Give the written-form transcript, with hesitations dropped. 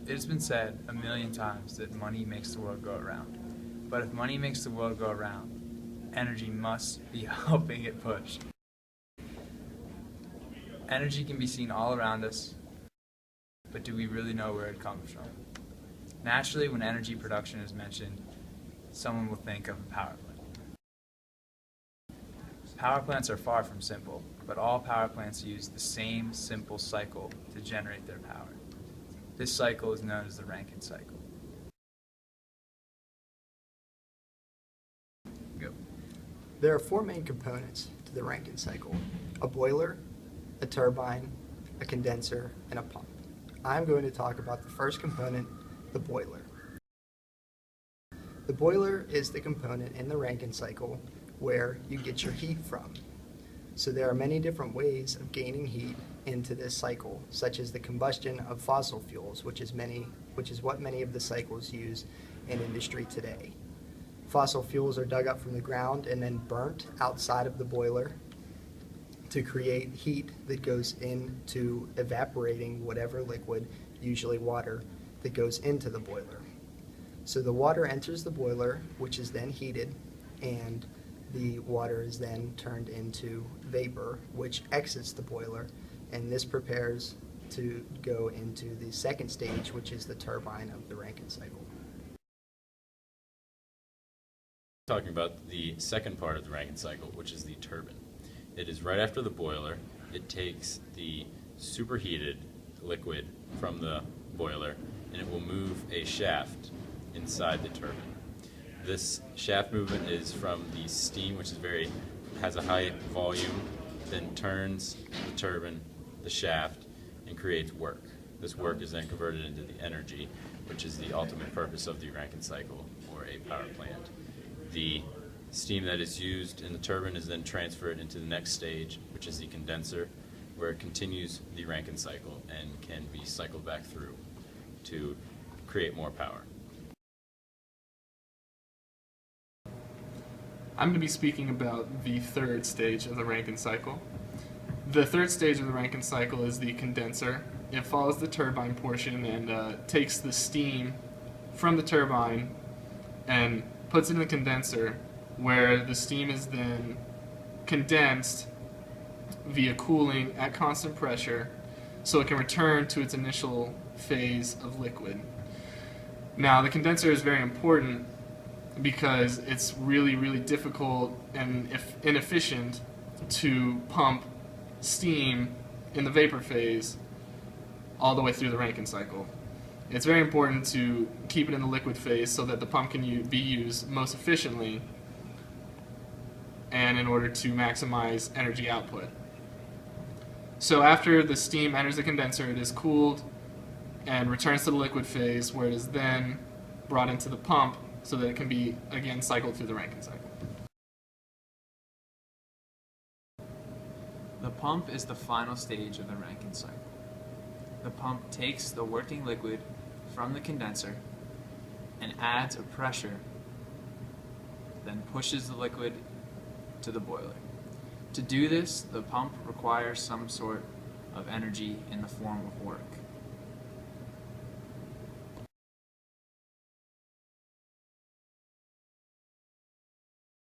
It's been said a million times that money makes the world go around. But if money makes the world go around, energy must be helping it push. Energy can be seen all around us, but do we really know where it comes from? Naturally, when energy production is mentioned, someone will think of a power plant. Power plants are far from simple, but all power plants use the same simple cycle to generate their power. This cycle is known as the Rankin cycle. Go. There are four main components to the Rankin cycle: a boiler, a turbine, a condenser, and a pump. I'm going to talk about the first component, the boiler. The boiler is the component in the Rankin cycle where you get your heat from. So there are many different ways of gaining heat into this cycle, such as the combustion of fossil fuels, which is what many of the cycles use in industry today. Fossil fuels are dug up from the ground and then burnt outside of the boiler to create heat that goes into evaporating whatever liquid, usually water, that goes into the boiler. So the water enters the boiler, which is then heated, and the water is then turned into vapor, which exits the boiler, and this prepares to go into the second stage, which is the turbine of the Rankin cycle. Talking about the second part of the Rankin cycle, which is the turbine. It is right after the boiler. It takes the superheated liquid from the boiler and it will move a shaft inside the turbine. This shaft movement is from the steam, which has a high volume, then turns the turbine, the shaft, and creates work. This work is then converted into the energy, which is the ultimate purpose of the Rankin cycle or a power plant. The steam that is used in the turbine is then transferred into the next stage, which is the condenser, where it continues the Rankin cycle and can be cycled back through to create more power. I'm going to be speaking about the third stage of the Rankin cycle. The third stage of the Rankin cycle is the condenser. It follows the turbine portion and takes the steam from the turbine and puts it in the condenser, where the steam is then condensed via cooling at constant pressure so it can return to its initial phase of liquid. Now, the condenser is very important because it's really difficult and inefficient to pump steam in the vapor phase all the way through the Rankin cycle. It's very important to keep it in the liquid phase so that the pump can be used most efficiently and in order to maximize energy output. So after the steam enters the condenser, it is cooled and returns to the liquid phase, where it is then brought into the pump so that it can be again cycled through the Rankin cycle. The pump is the final stage of the Rankin cycle. The pump takes the working liquid from the condenser and adds a pressure, then pushes the liquid to the boiler. To do this, the pump requires some sort of energy in the form of work.